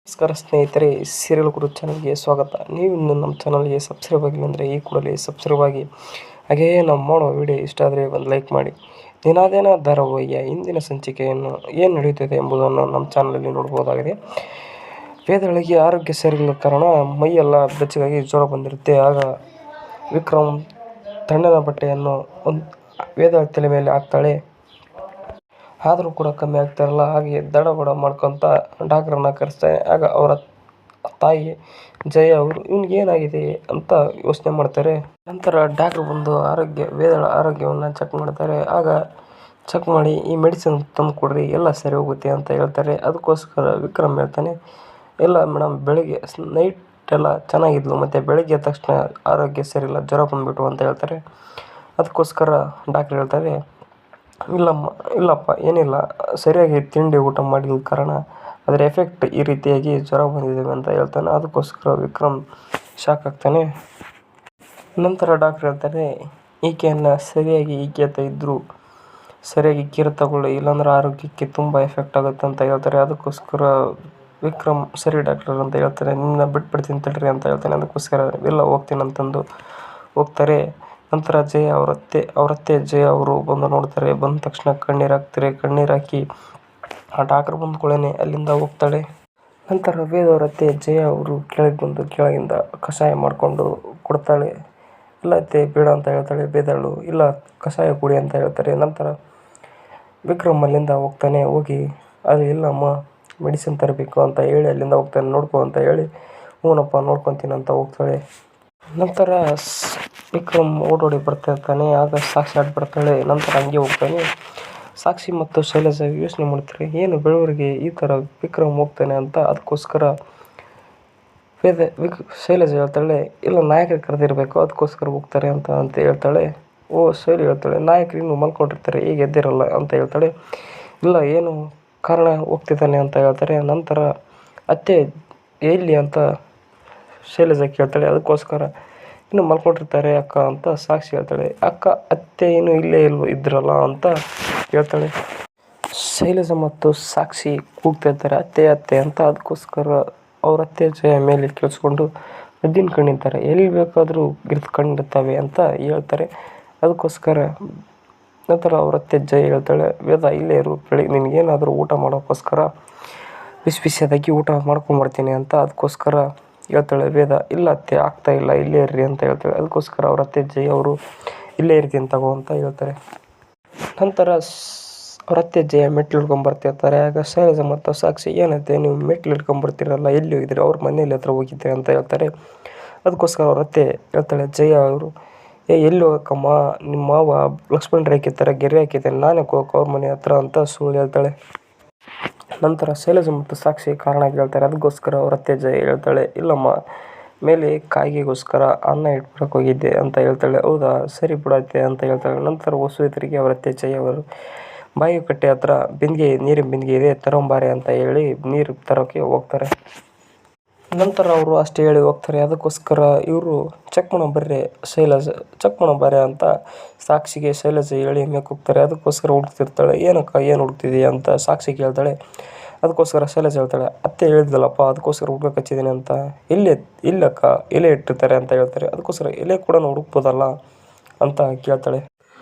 ನಮಸ್ಕಾರ ಸ್ನೇಹಿತರೆ, ಸೀರಿಯಲ್ ಗುರು ಚಾನಲ್ಗೆ ಸ್ವಾಗತ. ನೀವು ಇನ್ನು ನಮ್ಮ ಚಾನಲ್ಗೆ ಸಬ್ಸ್ಕ್ರೈಬ್ ಆಗಿಲ್ಲ ಅಂದರೆ ಈ ಕೂಡಲೇ ಸಬ್ಸ್ಕ್ರೈಬ್ ಆಗಿ. ಹಾಗೆಯೇ ನಾವು ಮಾಡೋ ವಿಡಿಯೋ ಇಷ್ಟ ಆದರೆ ಒಂದು ಲೈಕ್ ಮಾಡಿ. ದಿನಾದಿನ ಧಾರಾವಾಹಿಯ ಇಂದಿನ ಸಂಚಿಕೆಯನ್ನು ಏನು ನಡೆಯುತ್ತದೆ ಎಂಬುದನ್ನು ನಮ್ಮ ಚಾನಲಲ್ಲಿ ನೋಡಬಹುದಾಗಿದೆ. ವೇದಳಿಗೆ ಆರೋಗ್ಯ ಸರಿಯಿಲ್ಲದ ಕಾರಣ ಮೈಯೆಲ್ಲ ಬೆಚ್ಚಗಾಗಿ ಜ್ವರ ಬಂದಿರುತ್ತೆ. ಆಗ ವಿಕ್ರಮ್ ತಣ್ಣನೆ ಬಟ್ಟೆಯನ್ನು ವೇದ ತಲೆ ಮೇಲೆ ಹಾಕ್ತಾಳೆ. ಆದರೂ ಕೂಡ ಕಮ್ಮಿ ಆಗ್ತಾಯಿರಲ್ಲ. ಹಾಗೆ ದಡಬಡ ಮಾಡ್ಕೊತ ಡಾಕ್ಟ್ರನ್ನ ಕರೆಸ್ತಾನೆ. ಆಗ ಅವರ ತಾಯಿ ಜಯ ಅವರು ಏನಾಗಿದೆ ಅಂತ ಯೋಚನೆ ಮಾಡ್ತಾರೆ. ನಂತರ ಡಾಕ್ಟ್ರು ಬಂದು ವೇದಳ ಆರೋಗ್ಯವನ್ನು ಚೆಕ್ ಮಾಡ್ತಾರೆ. ಆಗ ಚೆಕ್ ಮಾಡಿ ಈ ಮೆಡಿಸಿನ್ ತಂದು ಕೊಡ್ರಿ, ಎಲ್ಲ ಸರಿ ಹೋಗುತ್ತೆ ಅಂತ ಹೇಳ್ತಾರೆ. ಅದಕ್ಕೋಸ್ಕರ ವಿಕ್ರಮ್ ಹೇಳ್ತಾನೆ, ಇಲ್ಲ ಮೇಡಮ್, ಬೆಳಿಗ್ಗೆ ನೈಟ್ ಎಲ್ಲ ಚೆನ್ನಾಗಿದ್ಲು, ಮತ್ತು ಬೆಳಗ್ಗೆ ಎದ್ದ ತಕ್ಷಣ ಆರೋಗ್ಯ ಸರಿಯಿಲ್ಲ, ಜ್ವರ ಬಂದುಬಿಟ್ಟು ಅಂತ ಹೇಳ್ತಾರೆ. ಅದಕ್ಕೋಸ್ಕರ ಡಾಕ್ಟ್ರ್ ಹೇಳ್ತಾರೆ, ಇಲ್ಲಪ್ಪ ಏನಿಲ್ಲ, ಸರಿಯಾಗಿ ತಿಂಡಿ ಊಟ ಮಾಡಿದ ಕಾರಣ ಅದರ ಎಫೆಕ್ಟ್ ಈ ರೀತಿಯಾಗಿ ಜ್ವರ ಬಂದಿದ್ದೇವೆ ಅಂತ ಹೇಳ್ತಾನೆ. ಅದಕ್ಕೋಸ್ಕರ ವಿಕ್ರಮ್ ಶಾಕ್ ಆಗ್ತಾನೆ. ನಂತರ ಡಾಕ್ಟ್ರ್ ಹೇಳ್ತಾರೆ, ಈಕೆಯನ್ನು ಸರಿಯಾಗಿ ಇದ್ದರೂ ಸರಿಯಾಗಿ ಕೇರ್ ತಗೊಳ್ಳಿ, ಇಲ್ಲಾಂದ್ರೆ ಆರೋಗ್ಯಕ್ಕೆ ತುಂಬ ಎಫೆಕ್ಟ್ ಆಗುತ್ತೆ ಅಂತ ಹೇಳ್ತಾರೆ. ಅದಕ್ಕೋಸ್ಕರ ವಿಕ್ರಮ್ ಸರಿ ಡಾಕ್ಟರ್ ಅಂತ ಹೇಳ್ತಾರೆ. ನಿನ್ನ ಬಿಟ್ಬಿಡ್ತೀನಿ ತಡ್ರಿ ಅಂತ ಹೇಳ್ತಾನೆ. ಅದಕ್ಕೋಸ್ಕರ ಇಲ್ಲ ಹೋಗ್ತೀನಿ ಅಂತಂದು ಹೋಗ್ತಾರೆ. ನಂತರ ಜಯ ಅವರತ್ತೆ ಜಯ ಅವರು ಬಂದು ನೋಡ್ತಾರೆ. ಬಂದ ತಕ್ಷಣ ಕಣ್ಣೀರು ಹಾಕ್ತಾರೆ. ಕಣ್ಣೀರು ಹಾಕಿ ಆ ಡಾಕ್ಟ್ರ್ ಬಂದ್ಕೊಳ್ಳೇನೆ ಅಲ್ಲಿಂದ ಹೋಗ್ತಾಳೆ. ನಂತರ ವೇದ ಅವರತ್ತೆ ಜಯ ಅವರು ಕೆಳಗಿಂದ ಕಷಾಯ ಮಾಡಿಕೊಂಡು ಕೊಡ್ತಾಳೆ. ಇಲ್ಲ ಅತ್ತೆ ಬೇಡ ಅಂತ ಹೇಳ್ತಾಳೆ. ವೇದಳು ಇಲ್ಲ ಕಷಾಯ ಕುಡಿ ಅಂತ ಹೇಳ್ತಾರೆ. ನಂತರ ವಿಕ್ರಮ್ ಅಲ್ಲಿಂದ ಹೋಗ್ತಾನೆ. ಹೋಗಿ ಅಲ್ಲಿ ಇಲ್ಲಮ್ಮ ಮೆಡಿಸಿನ್ ತರಬೇಕು ಅಂತ ಹೇಳಿ ಅಲ್ಲಿಂದ ಹೋಗ್ತಾನೆ. ನೋಡ್ಕೊ ಅಂತ ಹೇಳಿ ಹ್ಞೂನಪ್ಪ ನೋಡ್ಕೊತೀನಿ ಅಂತ ಹೋಗ್ತಾಳೆ. ನಂತರ ವಿಕ್ರಮ್ ಓಡೋಡಿ ಬರ್ತಿರ್ತಾನೆ. ಆಗ ಸಾಕ್ಷಿ ಬರ್ತಾಳೆ. ನಂತರ ಹಂಗೆ ಹೋಗ್ತಾನೆ. ಸಾಕ್ಷಿ ಮತ್ತು ಶೈಲಜಾ ಯೋಚನೆ ಮಾಡ್ತಾರೆ, ಏನು ಬೆಳವರಿಗೆ ಈ ಥರ ವಿಕ್ರಮ್ ಹೋಗ್ತಾನೆ ಅಂತ. ಅದಕ್ಕೋಸ್ಕರ ಶೈಲಜಾ ಹೇಳ್ತಾಳೆ, ಇಲ್ಲ ನಾಯಕರು ಕರೆದಿರಬೇಕು, ಅದಕ್ಕೋಸ್ಕರ ಹೋಗ್ತಾರೆ ಅಂತ ಹೇಳ್ತಾಳೆ. ಶೈಲಿ ಹೇಳ್ತಾಳೆ, ನಾಯಕರು ಇನ್ನೂ ಮಲ್ಕೊಂಡಿರ್ತಾರೆ, ಈಗ ಎದ್ದಿರಲ್ಲ ಅಂತ ಹೇಳ್ತಾಳೆ. ಇಲ್ಲ ಏನು ಕಾರಣ ಹೋಗ್ತಿದ್ದಾನೆ ಅಂತ ಹೇಳ್ತಾರೆ. ನಂತರ ಅತ್ತೆ ಎಲ್ಲಿ ಅಂತ ಶೈಲಜಾ ಕೇಳ್ತಾಳೆ. ಅದಕ್ಕೋಸ್ಕರ ಇನ್ನು ಮಲ್ಕೊಂಡಿರ್ತಾರೆ ಅಕ್ಕ ಅಂತ ಸಾಕ್ಷಿ ಹೇಳ್ತಾಳೆ. ಅತ್ತೆ ಏನು ಇಲ್ಲೇ ಇದ್ರಲ್ಲ ಅಂತ ಹೇಳ್ತಾಳೆ. ಶೈಲಜಾ ಮತ್ತು ಸಾಕ್ಷಿ ಕೂಗ್ತಿರ್ತಾರೆ ಅತ್ತೆ ಅತ್ತೆ ಅಂತ. ಅದಕ್ಕೋಸ್ಕರ ಅವ್ರ ಅತ್ತೆ ಜಯ ಮೇಲೆ ಕೇಳಿಸ್ಕೊಂಡು ಎದ್ದಿನ ಕಣ್ಣಿರ್ತಾರೆ, ಎಲ್ಲಿ ಬೇಕಾದರೂ ಕಂಡಿರ್ತವೆ ಅಂತ ಹೇಳ್ತಾರೆ. ಅದಕ್ಕೋಸ್ಕರ ನಂತರ ಅವ್ರ ಅತ್ತೆ ಜಯ ಹೇಳ್ತಾಳೆ, ವೇದ ಇಲ್ಲೇ ಇರು, ಬೆಳಿಗ್ಗೆ ನಿನಗೇನಾದರೂ ಊಟ ಮಾಡೋಕ್ಕೋಸ್ಕರ ಬಿಸಿಯಾಗಿ ಊಟ ಮಾಡ್ಕೊಂಬರ್ತೀನಿ ಅಂತ. ಅದಕ್ಕೋಸ್ಕರ ಹೇಳ್ತಾಳೆ ವೇದ, ಇಲ್ಲ ಅತ್ತೆ ಆಗ್ತಾ ಇಲ್ಲ, ಇಲ್ಲೇ ಇರ್ರಿ ಅಂತ ಹೇಳ್ತಾಳೆ. ಅದಕ್ಕೋಸ್ಕರ ಅವ್ರ ಅತ್ತೆ ಜಯ ಅವರು ಇಲ್ಲೇ ಇರ್ತೀನಿ ತಗೋ ಅಂತ ಹೇಳ್ತಾರೆ. ನಂತರ ಅವ್ರ ಅತ್ತೆ ಜಯ ಮೆಟ್ಲು ಹಿಡ್ಕೊಂಬರ್ತಿರ್ತಾರೆ. ಆಗ ಶೈಲಜಾ ಮತ್ತು ಸಾಕ್ಷಿ, ಏನತ್ತೆ ನೀವು ಮೆಟ್ಲು ಹಿಡ್ಕೊಂಬರ್ತಿರಲ್ಲ, ಎಲ್ಲಿ ಹೋಗಿದ್ದೀರಿ, ಅವ್ರ ಮನೇಲಿ ಹತ್ರ ಹೋಗಿದ್ದೆ ಅಂತ ಹೇಳ್ತಾರೆ. ಅದಕ್ಕೋಸ್ಕರ ಅವ್ರ ಅತ್ತೆ ಹೇಳ್ತಾಳೆ ಜಯ ಅವರು, ಎಲ್ಲಿ ಹೋಗಕ್ಕಮ್ಮ, ನಿಮ್ಮ ಮಾವ ಲಕ್ಷ್ಮಣ ರೇಖೆ ಥರ ಗೆರೆ ಹಾಕಿದ್ದಾನೆ, ನಾನೇ ಹೋಗಕ್ಕೆ ಅವ್ರ ಮನೆ ಹತ್ರ ಅಂತ ಸುಳ್ಳು ಹೇಳ್ತಾಳೆ. ನಂತರ ಶೈಲಜಾ ಮತ್ತು ಸಾಕ್ಷಿ ಕಾರಣ ಹೇಳ್ತಾರೆ. ಅದಕ್ಕೋಸ್ಕರ ಅವ್ರ ಅತ್ತೆ ಜಯ ಹೇಳ್ತಾಳೆ, ಇಲ್ಲಮ್ಮ ಮೇಲೆ ಕಾಯಿಗೆಗೋಸ್ಕರ ಅನ್ನ ಇಟ್ಬಿಡಕ್ಕೆ ಹೋಗಿದ್ದೆ ಅಂತ ಹೇಳ್ತಾಳೆ. ಹೌದಾ, ಸರಿ ಬಿಡತ್ತೆ ಅಂತ ಹೇಳ್ತಾಳೆ. ನಂತರ ಹೊಸೂರಿಗೆ ಅವ್ರ ಅತ್ತೆ ಜಯ ಅವರು ಬಾಯಿ ಕಟ್ಟೆ ಹತ್ರ ನೀರಿನ ಬಿಂದಿಗೆ ಇದೆ, ತಗೊಂಬಾರೆ ಅಂತ ಹೇಳಿ ನೀರು ತರೋಕ್ಕೆ ಹೋಗ್ತಾರೆ. ನಂತರ ಅವರು ಅಷ್ಟೇ ಹೇಳಿ ಹೋಗ್ತಾರೆ. ಅದಕ್ಕೋಸ್ಕರ ಇವರು ಚೆಕ್ ಮಾಡೋ ಬರ್ರೆ ಅಂತ ಸಾಕ್ಷಿಗೆ ಶೈಲಜಾ ಹೇಳಿ ಮೇಕ್ ಹೋಗ್ತಾರೆ. ಅದಕ್ಕೋಸ್ಕರ ಹುಡುಕ್ತಿರ್ತಾಳೆ. ಏನಕ್ಕ ಏನು ಹುಡುಕ್ತಿದೀಯ ಅಂತ ಸಾಕ್ಷಿ ಕೇಳ್ತಾಳೆ. ಅದಕ್ಕೋಸ್ಕರ ಶೈಲಜಾ ಹೇಳ್ತಾಳೆ, ಅತ್ತೆ ಹೇಳಿದ್ಲಪ್ಪ, ಅದಕ್ಕೋಸ್ಕರ ಹುಡುಗಕ್ಕೆ ಹಚ್ಚಿದ್ದೀನಿ ಅಂತ. ಇಲ್ಲಕ್ಕ ಎಲೆ ಇಟ್ಟಿರ್ತಾರೆ ಅಂತ ಹೇಳ್ತಾರೆ. ಅದಕ್ಕೋಸ್ಕರ ಎಲೆ ಕೂಡ ಹುಡುಕ್ಬೋದಲ್ಲ ಅಂತ ಕೇಳ್ತಾಳೆ.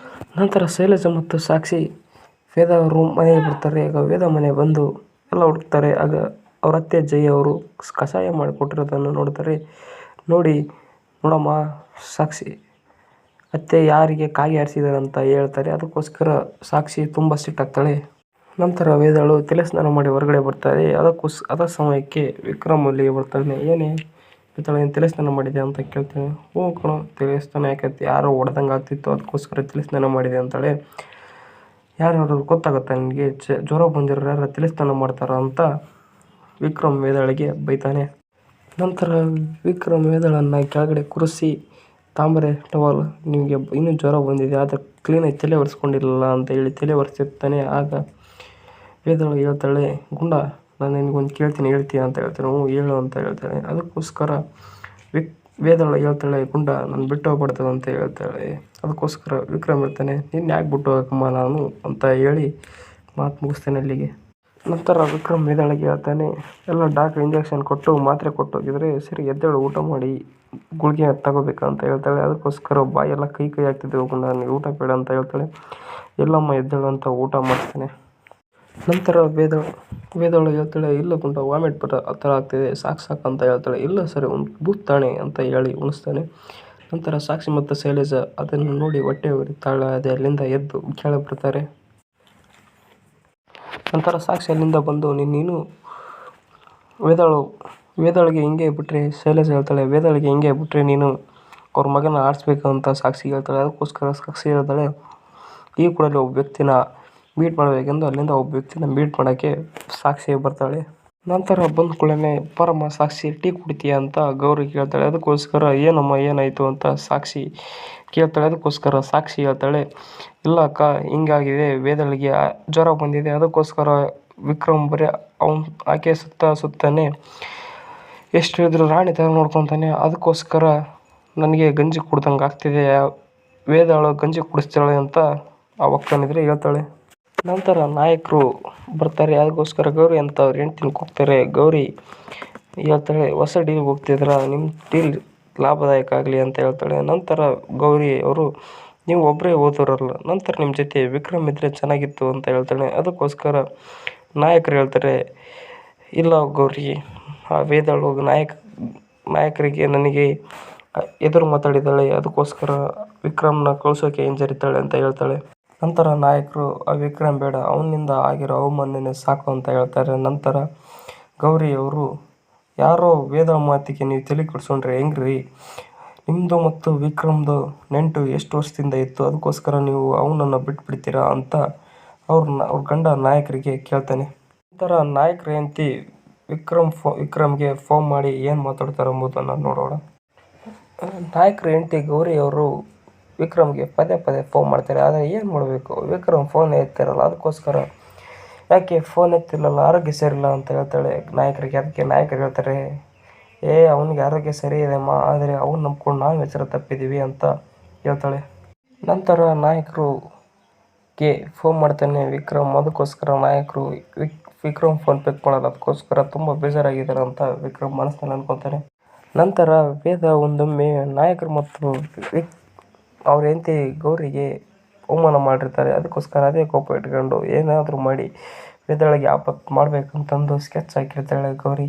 ನಂತರ ಶೈಲಜಾ ಮತ್ತು ಸಾಕ್ಷಿ ವೇದ ಅವರು ಮನೆಗೆ ಬರ್ತಾರೆ. ಈಗ ವೇದ ಮನೆ ಬಂದು ಎಲ್ಲ ಹುಡುಕ್ತಾರೆ. ಆಗ ಅವ್ರ ಅತ್ತೆ ಜಯ ಅವರು ಕಷಾಯ ಮಾಡಿಕೊಟ್ಟಿರೋದನ್ನು ನೋಡಮ್ಮ ಸಾಕ್ಷಿ, ಅತ್ತೆ ಯಾರಿಗೆ ಕಾಯಿ ಆರಿಸಿದ್ದಾರೆ ಅಂತ ಹೇಳ್ತಾರೆ. ಅದಕ್ಕೋಸ್ಕರ ಸಾಕ್ಷಿ ತುಂಬ ಸಿಟ್ಟಾಗ್ತಾಳೆ. ನಂತರ ವೇದಳು ತಲೆ ಸ್ನಾನ ಮಾಡಿ ಹೊರಗಡೆ ಬರ್ತಾರೆ. ಅದ ಸಮಯಕ್ಕೆ ವಿಕ್ರಮ್ ಅಲ್ಲಿಗೆ ಬರ್ತಾನೆ. ಏನೇ ವೇದಳು ತಲೆ ಸ್ನಾನ ಮಾಡಿದೆ ಅಂತ ಕೇಳ್ತಾನೆ. ಹ್ಞೂ ಕಣೋ, ತಲೆ ಸ್ನಾನ ಯಾಕೈತಿ, ಯಾರೋ ಹೊಡೆದಂಗೆ ಆಗ್ತಿತ್ತು, ಅದಕ್ಕೋಸ್ಕರ ತಲೆ ಸ್ನಾನ ಮಾಡಿದೆ ಅಂತಾಳೆ. ಯಾರು ಗೊತ್ತಾಗುತ್ತೆ ನಿನಗೆ, ಜ್ವರ ಬಂದಿರೋ ಯಾರು ತಲೆ ಸ್ನಾನ ಮಾಡ್ತಾರ ಅಂತ ವಿಕ್ರಮ್ ವೇದಳಿಗೆ ಬೈತಾನೆ. ನಂತರ ವಿಕ್ರಮ್ ವೇದಳನ್ನು ಕೆಳಗಡೆ ಕೂರಿಸಿ, ತಾಂಬರೆ ಟವಲ್, ನಿಮಗೆ ಇನ್ನೂ ಜ್ವರ ಬಂದಿದೆ, ಆದರೆ ಕ್ಲೀನಾಗಿ ತಲೆ ಒರೆಸ್ಕೊಂಡಿರಲಿಲ್ಲ ಅಂತ ಹೇಳಿ ತಲೆ ಒರೆಸಿರ್ತಾನೆ. ಆಗ ವೇದಳು ಹೇಳ್ತಾಳೆ, ಗುಂಡ, ನಾನು ನಿನಗೊಂದು ಕೇಳ್ತೀನಿ, ಹೇಳ್ತೀಯ ಅಂತ ಹೇಳ್ತಾನೆ. ಹ್ಞೂ ಹೇಳು ಅಂತ ಹೇಳ್ತಾಳೆ. ಅದಕ್ಕೋಸ್ಕರ ವೇದಳು ಹೇಳ್ತಾಳೆ, ಗುಂಡ ನಾನು ಬಿಟ್ಟು ಹೋಗ್ಬಾರ್ದು ಅಂತ ಹೇಳ್ತಾಳೆ. ಅದಕ್ಕೋಸ್ಕರ ವಿಕ್ರಮ್ ಹೇಳ್ತಾನೆ, ನಿನ್ನ ಯಾಕೆ ಬಿಟ್ಟು ಹೋಗಕ್ಕಮ್ಮ ನಾನು ಅಂತ ಹೇಳಿ ಮಾತು ಮುಗಿಸ್ತೇನೆ ಅಲ್ಲಿಗೆ. ನಂತರ ವಿಕ್ರಮ್ ವೇದಾಳಿಗೆ ಹೇಳ್ತಾನೆ, ಎಲ್ಲ ಡಾಕ್ಟ್ರ್ ಇಂಜೆಕ್ಷನ್ ಕೊಟ್ಟು ಮಾತ್ರೆ ಕೊಟ್ಟು ಹೋಗಿದ್ರೆ ಸರಿ ಎದ್ದೇಳು ಊಟ ಮಾಡಿ ಗುಳಿಗೆ ತಗೋಬೇಕಂತ ಹೇಳ್ತಾಳೆ. ಅದಕ್ಕೋಸ್ಕರ ಬಾಯೆಲ್ಲ ಕೈ ಆಗ್ತಿದೆ, ಹೋಗು ನನಗೆ ಊಟ ಬೇಡ ಅಂತ ಹೇಳ್ತಾಳೆ. ಎಲ್ಲಮ್ಮ ಎದ್ದೇಳು ಅಂತ ಊಟ ಮಾಡಿಸ್ತಾನೆ. ನಂತರ ವೇದವಳು ಹೇಳ್ತಾಳೆ, ಇಲ್ಲ ಗುಂಡ ವಾಮಿಟ್ ಬರೋ ಆ ಥರ ಆಗ್ತಿದೆ, ಸಾಕು ಅಂತ ಹೇಳ್ತಾಳೆ. ಇಲ್ಲ ಸರಿ ಒಂದು ಬೂತ್ ತಾಣೆ ಅಂತ ಹೇಳಿ ಉಣಿಸ್ತಾನೆ. ನಂತರ ಸಾಕ್ಷಿ ಮತ್ತು ಶೈಲೇಜ ಅದನ್ನು ನೋಡಿ ಹೊಟ್ಟೆ ಉರಿತಾಳೆ. ಅಲ್ಲಿಂದ ಎದ್ದು ಕೆಳಗೆ ಬರ್ತಾರೆ. ನಂತರ ಸಾಕ್ಷಿ ಅಲ್ಲಿಂದ ಬಂದು ನೀನು ವೇದಾಳಿಗೆ ಹಿಂಗೆ ಬಿಟ್ಟರೆ, ಶೈಲೇಜ ಹೇಳ್ತಾಳೆ, ವೇದಾಳಿಗೆ ಹಿಂಗೆ ಬಿಟ್ಟರೆ ನೀನು ಅವ್ರ ಮಗನ ಆಡಿಸ್ಬೇಕು ಅಂತ ಸಾಕ್ಷಿಗೆ ಹೇಳ್ತಾಳೆ. ಅದಕ್ಕೋಸ್ಕರ ಸಾಕ್ಷಿ ಹೇಳ್ತಾಳೆ, ಈ ಕೂಡಲೇ ಒಬ್ಬ ವ್ಯಕ್ತಿನ ಮೀಟ್ ಮಾಡಬೇಕೆಂದು ಅಲ್ಲಿಂದ ಒಬ್ಬ ವ್ಯಕ್ತಿನ ಮೀಟ್ ಮಾಡೋಕ್ಕೆ ಸಾಕ್ಷಿ ಬರ್ತಾಳೆ. ನಂತರ ಬಂದ ಕೂಡಲೇ ಪರಮ ಸಾಕ್ಷಿ ಟೀ ಕುಡಿತೀಯ ಅಂತ ಗೌರಿ ಕೇಳ್ತಾಳೆ. ಅದಕ್ಕೋಸ್ಕರ ಏನಮ್ಮ ಏನಾಯಿತು ಅಂತ ಸಾಕ್ಷಿ ಕೇಳ್ತಾಳೆ. ಅದಕ್ಕೋಸ್ಕರ ಸಾಕ್ಷಿ ಹೇಳ್ತಾಳೆ, ಇಲ್ಲ ಅಕ್ಕ ಹಿಂಗಾಗಿದೆ, ವೇದಳಿಗೆ ಜ್ವರ ಬಂದಿದೆ, ಅದಕ್ಕೋಸ್ಕರ ವಿಕ್ರಮ್ ಬರೀ ಆಕೆ ಸುತ್ತಾನೆ, ಎಷ್ಟು ಹೇಳಿದ್ರು ರಾಣಿ ಥರ ನೋಡ್ಕೊತಾನೆ, ಅದಕ್ಕೋಸ್ಕರ ನನಗೆ ಗಂಜಿ ಕುಡ್ದಂಗೆ ಆಗ್ತಿದೆ, ವೇದಾಳು ಗಂಜಿ ಕುಡಿಸ್ತಾಳೆ ಅಂತ ಆ ಒಕ್ಕನಿದ್ರೆ ಹೇಳ್ತಾಳೆ. ನಂತರ ನಾಯಕರು ಬರ್ತಾರೆ. ಅದಕ್ಕೋಸ್ಕರ ಗೌರಿ ಅಂತ ಅವ್ರ ಹೆಂಡ್ತಿನ ಕೂಗ್ತಾರೆ. ಗೌರಿ ಹೇಳ್ತಾಳೆ, ಹೊಸ ಡೀಲ್ಗೆ ಹೋಗ್ತಿದ್ರ, ನಿಮ್ಮ ಡೀಲ್ ಲಾಭದಾಯಕ ಆಗಲಿ ಅಂತ ಹೇಳ್ತಾಳೆ. ನಂತರ ಗೌರಿ ಅವರು, ನೀವು ಒಬ್ಬರೇ ಓದೋರಲ್ಲ, ನಂತರ ನಿಮ್ಮ ಜೊತೆ ವಿಕ್ರಮ್ ಇದ್ದರೆ ಚೆನ್ನಾಗಿತ್ತು ಅಂತ ಹೇಳ್ತಾಳೆ. ಅದಕ್ಕೋಸ್ಕರ ನಾಯಕರು ಹೇಳ್ತಾರೆ, ಇಲ್ಲ ಗೌರಿ, ಆ ವೇದಾಳು ನಾಯಕರಿಗೆ ನನಗೆ ಎದುರು ಮಾತಾಡಿದ್ದಾಳೆ, ಅದಕ್ಕೋಸ್ಕರ ವಿಕ್ರಮ್ನ ಕಳ್ಸೋಕೆ ಹಿಂಜರಿತಾಳೆ ಅಂತ ಹೇಳ್ತಾಳೆ. ನಂತರ ನಾಯಕರು, ಆ ವಿಕ್ರಮ್ ಬೇಡ, ಅವನಿಂದ ಆಗಿರೋ ಅವಮಾನನೇ ಸಾಕು ಅಂತ ಹೇಳ್ತಾರೆ. ನಂತರ ಗೌರಿ ಅವರು, ಯಾರೋ ವೇದ ಮಾತಿಗೆ ನೀವು ತಲೆ ಕೆಡಿಸ್ಕೊಂಡ್ರೆ ಹೆಂಗ್ರಿ, ನಿಮ್ಮದು ಮತ್ತು ವಿಕ್ರಮ್ದು ನೆಂಟು ಎಷ್ಟು ವರ್ಷದಿಂದ ಇತ್ತು, ಅದಕ್ಕೋಸ್ಕರ ನೀವು ಅವನನ್ನು ಬಿಟ್ಬಿಡ್ತೀರಾ ಅಂತ ಅವ್ರ ಗಂಡ ನಾಯಕರಿಗೆ ಕೇಳ್ತಾನೆ. ನಂತರ ನಾಯಕರ ಹೆಂಡತಿ ವಿಕ್ರಮ್ಗೆ ಫೋನ್ ಮಾಡಿ ಏನು ಮಾತಾಡ್ತಾರೆ ಎಂಬುದನ್ನು ನೋಡೋಣ. ನಾಯಕರ ಹೆಂಡತಿ ಗೌರಿ ಅವರು ವಿಕ್ರಮ್ಗೆ ಪದೇ ಫೋನ್ ಮಾಡ್ತಾರೆ. ಆದರೆ ಏನು ಮಾಡಬೇಕು, ವಿಕ್ರಮ್ ಫೋನ್ ಎತ್ತಿರಲ್ಲ. ಅದಕ್ಕೋಸ್ಕರ ಯಾಕೆ ಫೋನ್ ಎತ್ತಿಲ್ಲಲ್ಲ, ಆರೋಗ್ಯ ಸರಿಯಿಲ್ಲ ಅಂತ ಹೇಳ್ತಾಳೆ ನಾಯಕರಿಗೆ. ಅದಕ್ಕೆ ನಾಯಕರು ಹೇಳ್ತಾರೆ, ಅವನಿಗೆ ಆರೋಗ್ಯ ಸರಿ ಇದೆಮ್ಮ, ಆದರೆ ಅವ್ನು ನಂಬ್ಕೊಂಡು ನಾವು ಹೆಸರು ತಪ್ಪಿದ್ದೀವಿ ಅಂತ ಹೇಳ್ತಾಳೆ. ನಂತರ ನಾಯಕರಿಗೆ ಫೋನ್ ಮಾಡ್ತಾನೆ ವಿಕ್ರಮ್. ಅದಕ್ಕೋಸ್ಕರ ನಾಯಕರು ವಿಕ್ರಮ್ ಫೋನ್ ಪಿಕ್ ಮಾಡಲ್ಲ. ಅದಕ್ಕೋಸ್ಕರ ತುಂಬ ಬೇಜಾರಾಗಿದ್ದಾರೆ ಅಂತ ವಿಕ್ರಮ್ ಮನಸ್ಸಿನಲ್ಲಿ ಅನ್ಕೊತಾನೆ. ನಂತರ ವೇದ ಒಂದೊಮ್ಮೆ ನಾಯಕರು ಮತ್ತು ಅವ್ರ ಹೆಂಡತಿ ಗೌರಿಗೆ ಅವಮಾನ ಮಾಡಿರ್ತಾರೆ. ಅದಕ್ಕೋಸ್ಕರ ಅದೇ ಕೋಪ ಇಟ್ಕೊಂಡು ಏನಾದರೂ ಮಾಡಿ ವೇದಾಳಿಗೆ ಆಪತ್ತು ಮಾಡ್ಬೇಕಂತಂದು ಸ್ಕೆಚ್ ಹಾಕಿರ್ತಾಳೆ ಗೌರಿ.